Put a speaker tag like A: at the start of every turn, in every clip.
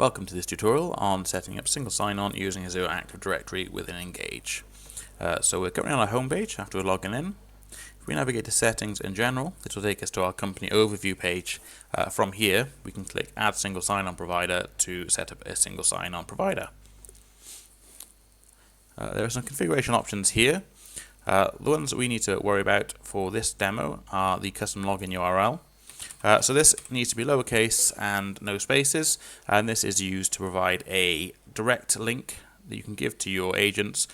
A: Welcome to this tutorial on setting up single sign-on using Azure Active Directory within Engage. So we're currently on our home page after we're logging in. If we navigate to settings in general, this will take us to our company overview page. From here, we can click Add Single Sign-On Provider to set up a single sign-on provider. There are some configuration options here. The ones that we need to worry about for this demo are the custom login URL. So this needs to be lowercase and no spaces, and this is used to provide a direct link that you can give to your agents,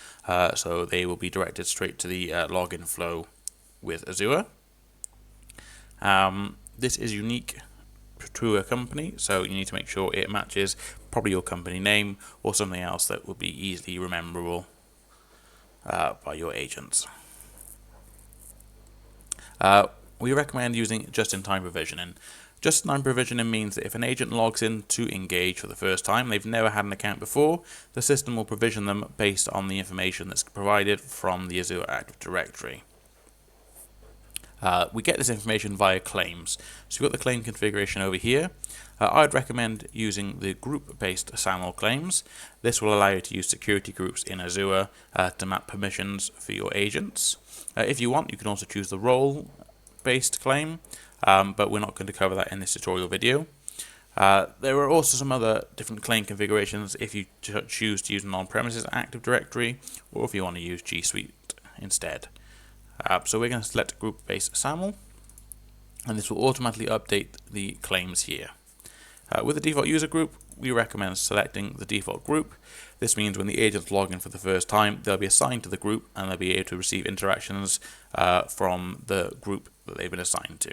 A: so they will be directed straight to the login flow with Azure. This is unique to a company, so you need to make sure it matches probably your company name or something else that would be easily rememberable by your agents. We recommend using just-in-time provisioning. Just-in-time provisioning means that if an agent logs in to Engage for the first time, they've never had an account before, the system will provision them based on the information that's provided from the Azure Active Directory. We get this information via claims. So we've got the claim configuration over here. I'd recommend using the group-based SAML claims. This will allow you to use security groups in Azure to map permissions for your agents. If you want, you can also choose the role-based claim, but we're not going to cover that in this tutorial video. There are also some other different claim configurations if you choose to use an on-premises Active Directory, or if you want to use G Suite instead. So we're going to select group-based SAML, and this will automatically update the claims here. With the default user group, we recommend selecting the default group. This means when the agents log in for the first time, they'll be assigned to the group and they'll be able to receive interactions from the group that they've been assigned to.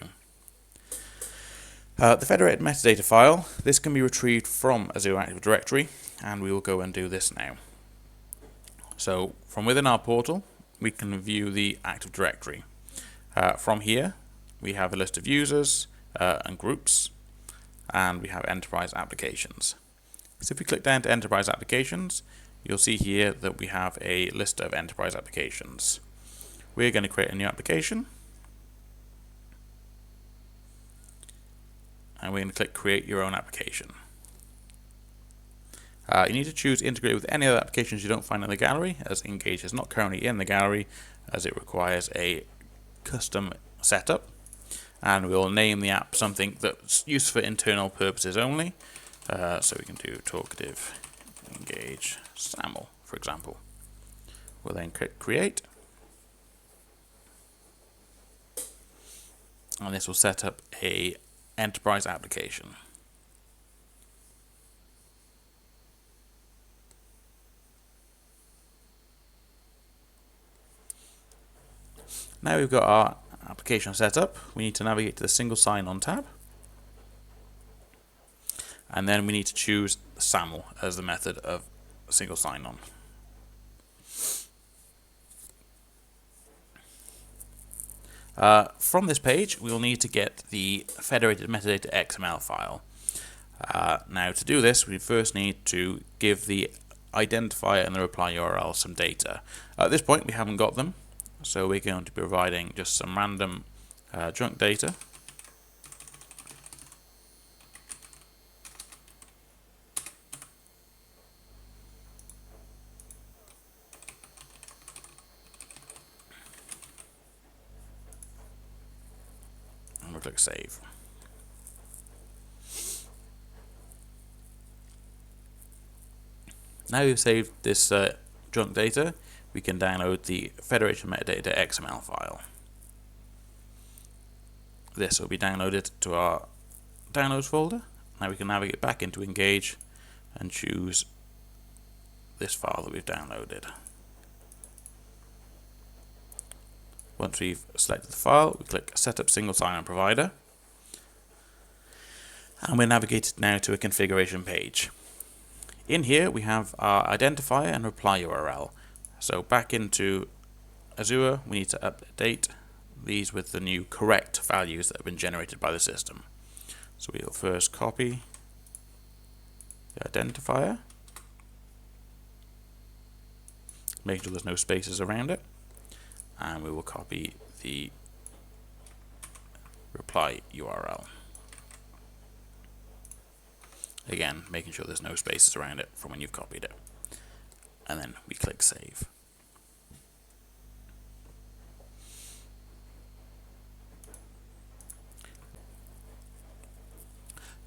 A: The federated metadata file, this can be retrieved from Azure Active Directory, and we will go and do this now. So from within our portal, we can view the Active Directory. From here, we have a list of users and groups, and we have enterprise applications. So if we click down to enterprise applications, you'll see here that we have a list of enterprise applications. We're going to create a new application, and we're going to click create your own application. You need to choose integrate with any other applications you don't find in the gallery, as Engage is not currently in the gallery, as it requires a custom setup. And we'll name the app something that's used for internal purposes only. So we can do Talkative Engage SAML, for example. We'll then click create. And this will set up a enterprise application. Now we've got our application set up, we need to navigate to the single sign-on tab, and then we need to choose SAML as the method of single sign-on. From this page, we will need to get the federated metadata XML file. Now to do this, we first need to give the identifier and the reply URL some data. At this point, we haven't got them, so we're going to be providing just some random junk data. And we'll click save. Now we've saved this junk data, we can download the federated metadata XML file. This will be downloaded to our downloads folder. Now we can navigate back into Engage and choose this file that we've downloaded. Once we've selected the file, we click Setup Single Sign-On Provider, and we're navigated now to a configuration page. In here we have our identifier and reply URL. So back into Azure, we need to update these with the new correct values that have been generated by the system. So we'll first copy the identifier, make sure there's no spaces around it, and we will copy the reply URL. Again, making sure there's no spaces around it from when you've copied it. And then we click Save.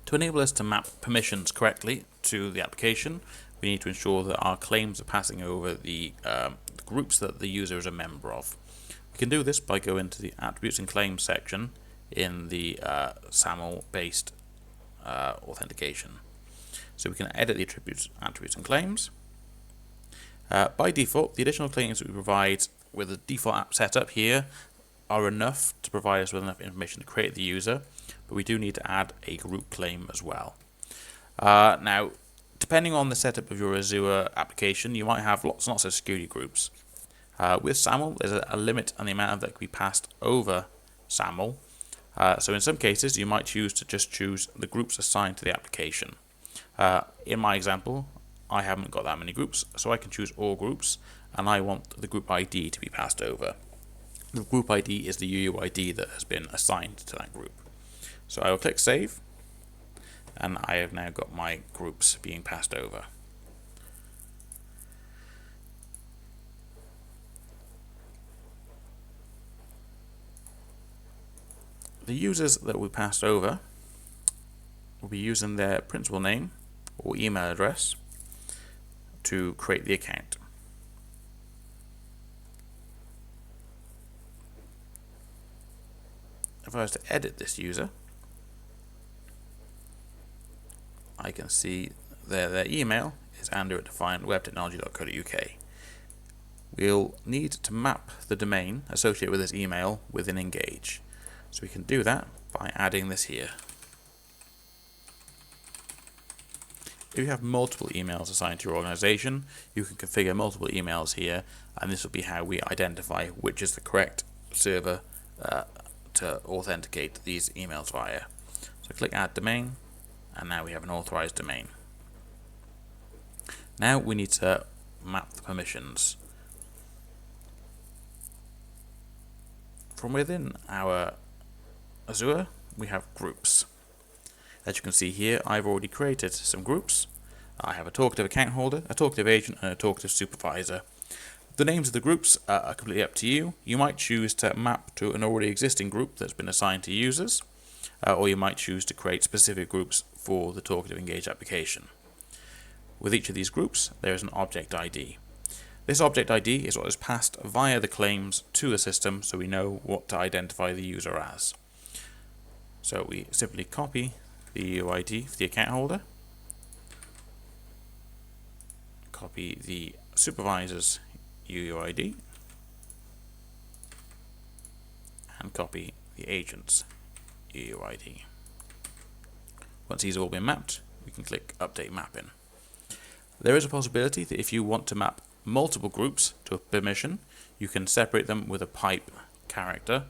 A: To enable us to map permissions correctly to the application, we need to ensure that our claims are passing over the groups that the user is a member of. We can do this by going to the Attributes and Claims section in the SAML-based authentication. So we can edit the attributes and claims. By default, the additional claims that we provide with the default app setup here are enough to provide us with enough information to create the user, but we do need to add a group claim as well. Now, depending on the setup of your Azure application, you might have lots and lots of security groups. With SAML, there's a limit on the amount that can be passed over SAML. So in some cases, you might choose to just choose the groups assigned to the application. In my example, I haven't got that many groups, so I can choose all groups, and I want the group ID to be passed over. The group ID is the UUID that has been assigned to that group. So I will click Save, and I have now got my groups being passed over. The users that we passed over will be using their principal name or email address to create the account. If I was to edit this user, I can see their email is andrew@defiantwebtechnology.co.uk. We'll need to map the domain associated with this email within Engage. So we can do that by adding this here. If you have multiple emails assigned to your organization, you can configure multiple emails here, and this will be how we identify which is the correct server to authenticate these emails via. So click Add Domain, and now we have an authorized domain. Now we need to map the permissions. From within our Azure, we have groups. As you can see here, I've already created some groups. I have a Talkative account holder, a Talkative agent, and a Talkative supervisor. The names of the groups are completely up to you. You might choose to map to an already existing group that's been assigned to users, or you might choose to create specific groups for the Talkative Engage application. With each of these groups, there is an object ID. This object ID is what is passed via the claims to the system, so we know what to identify the user as. So we simply copy the UUID for the account holder, copy the supervisor's UUID, and copy the agent's UUID. Once these have all been mapped, we can click Update Mapping. There is a possibility that if you want to map multiple groups to a permission, you can separate them with a pipe character,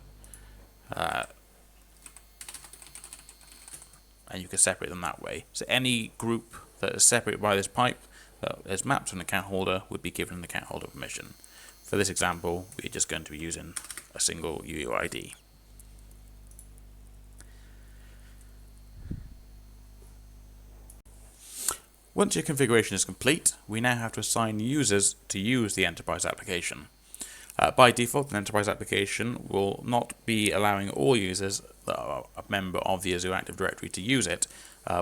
A: and you can separate them that way. So any group that is separated by this pipe that is mapped to an account holder would be given an account holder permission. For this example, we're just going to be using a single UUID. Once your configuration is complete, we now have to assign users to use the enterprise application. By default, an enterprise application will not be allowing all users that are a member of the Azure Active Directory to use it.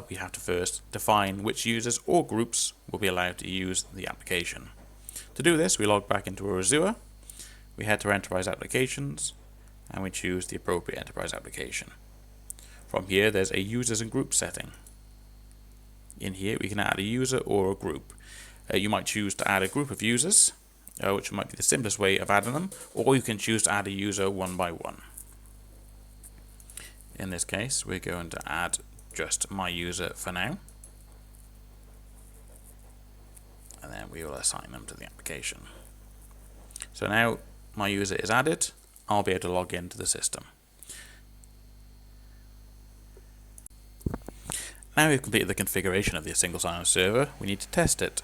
A: We have to first define which users or groups will be allowed to use the application. To do this, we log back into our Azure, we head to our enterprise applications, and we choose the appropriate enterprise application. From here, there's a users and groups setting. In here, we can add a user or a group. You might choose to add a group of users, which might be the simplest way of adding them, or you can choose to add a user one by one. In this case, we're going to add just my user for now, and then we will assign them to the application. So now my user is added, I'll be able to log into the system. Now we've completed the configuration of the single sign-on server, we need to test it.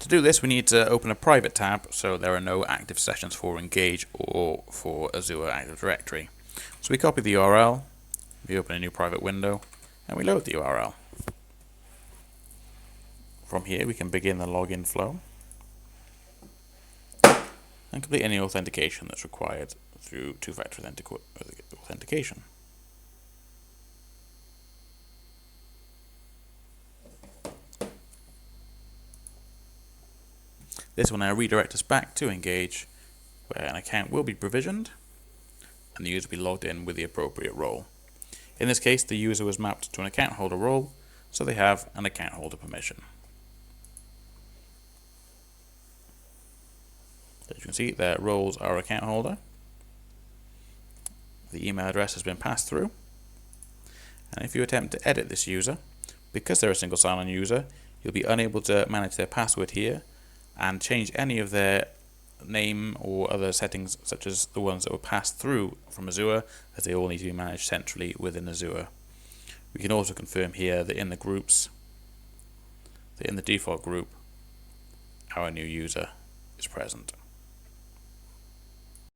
A: To do this, we need to open a private tab so there are no active sessions for Engage or for Azure Active Directory. So we copy the URL, we open a new private window, and we load the URL. From here we can begin the login flow and complete any authentication that's required through two-factor authentication. This will now redirect us back to Engage, where an account will be provisioned and the user will be logged in with the appropriate role. In this case, the user was mapped to an account holder role, so they have an account holder permission. As you can see, their roles are account holder. The email address has been passed through. And if you attempt to edit this user, because they're a single sign-on user, you'll be unable to manage their password here and change any of their name or other settings such as the ones that were passed through from Azure, as they all need to be managed centrally within Azure. We can also confirm here that in the default group, our new user is present.